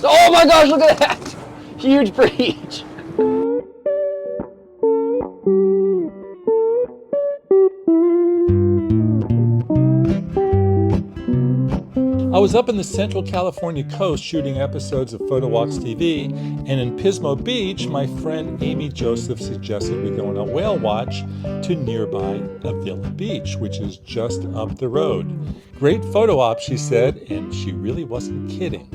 Oh my gosh, look at that! Huge breach. I was up in the Central California coast shooting episodes of Photowalkers TV, and in Pismo Beach, my friend Amy Joseph suggested we go on a whale watch to nearby Avila Beach, which is just up the road. Great photo op, she said, and she really wasn't kidding.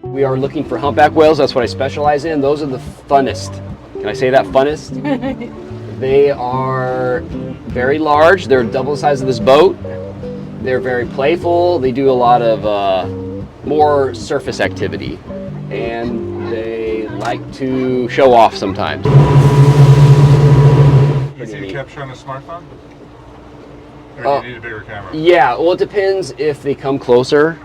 We are looking for humpback whales. That's what I specialize in. Those are the funnest. Can I say that, funnest? They are very large. They're double the size of this boat. They're very playful. They do a lot of more surface activity, and they like to show off sometimes. Easy to capture on a smartphone? Or do you need a bigger camera? Yeah, well, it depends if they come closer,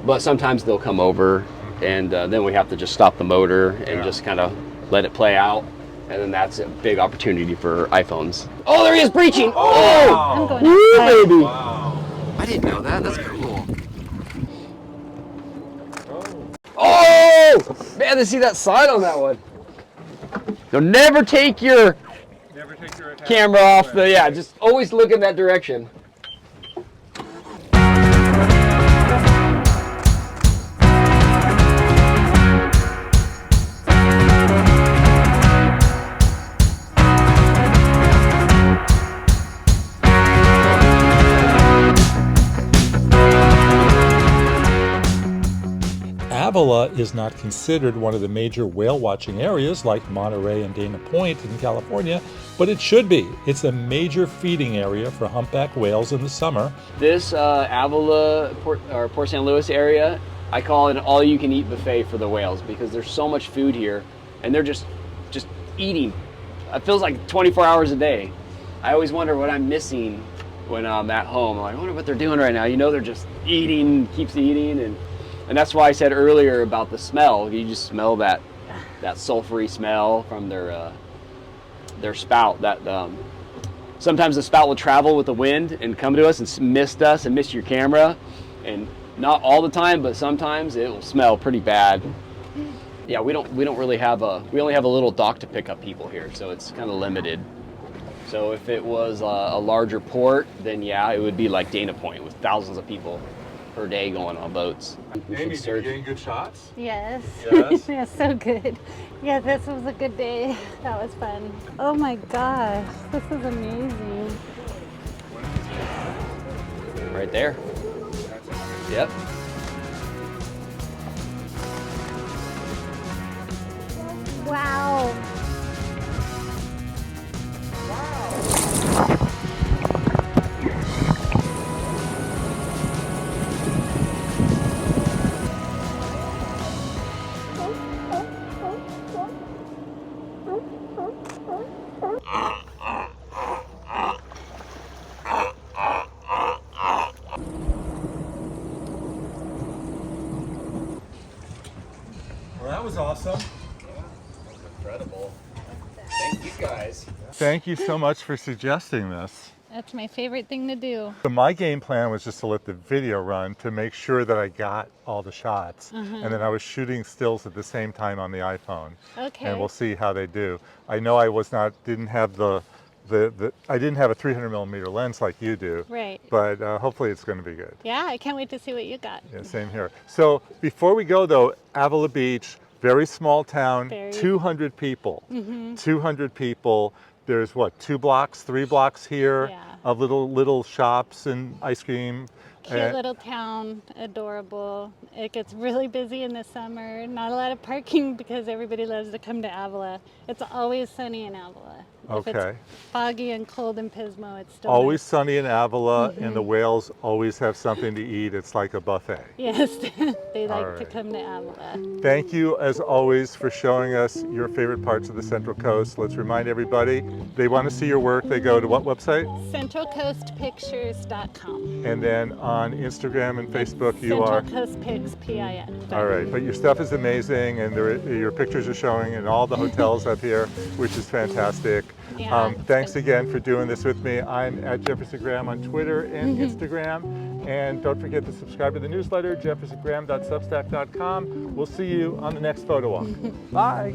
but sometimes they'll come over, and then we have to just stop the motor and just kind of let it play out, and then that's a big opportunity for iPhones. Oh, there he is breaching! Oh! I'm going Woo, baby! Wow. I didn't know that. That's cool. Oh! Man, to see that side on that one. So never take your camera off the, just always look in that direction. Avila is not considered one of the major whale watching areas like Monterey and Dana Point in California, but it should be. It's a major feeding area for humpback whales in the summer. This Avila, Port St. Louis area, I call it an all-you-can-eat buffet for the whales because there's so much food here, and they're just eating. It feels like 24 hours a day. I always wonder what I'm missing when I'm at home. I'm like, I wonder what they're doing right now. You know, they're just eating, keeps eating, and that's why I said earlier about the smell. You just smell that sulfury smell from their spout. That sometimes the spout will travel with the wind and come to us and mist us and mist your camera, and not all the time, but sometimes it will smell pretty bad. Yeah, we don't really have we only have a little dock to pick up people here, so it's kind of limited. So if it was a larger port, then yeah, it would be like Dana Point with thousands of people per day going on boats. Amy, are you getting good shots? Yes. Yes? Yeah, so good. Yeah, this was a good day. That was fun. Oh my gosh, this is amazing. Right there. Yep. Wow. Well, that was awesome. Incredible. Thank you guys. Thank you so much for suggesting this. That's my favorite thing to do. So my game plan was just to let the video run to make sure that I got all the shots. And then I was shooting stills at the same time on the iPhone. Okay. And we'll see how they do. I know I didn't have I didn't have a 300mm lens like you do. Right. But hopefully it's going to be good. Yeah, I can't wait to see what you got. Yeah, same here. So before we go though, Avila Beach, very small town, 200 people. 200 people. There's what, 2 blocks, 3 blocks here of little shops and ice cream. Cute little town, adorable. It gets really busy in the summer. Not a lot of parking because everybody loves to come to Avila. It's always sunny in Avila. If it's foggy and cold in Pismo, it's still always nice. sunny in Avila, and the whales always have something to eat. It's like a buffet. Yes, they like to come to Avila. Thank you, as always, for showing us your favorite parts of the Central Coast. Let's remind everybody, they want to see your work, they go to what website? CentralCoastPictures.com. And then on Instagram and Facebook, you are? Central Coast Pics, PIN. All right, but your stuff is amazing, and your pictures are showing in all the hotels up here, which is fantastic. Yeah, thanks again for doing this with me. I'm at Jefferson Graham on Twitter and Instagram. And don't forget to subscribe to the newsletter, jeffersongraham.substack.com. We'll see you on the next photo walk. Bye.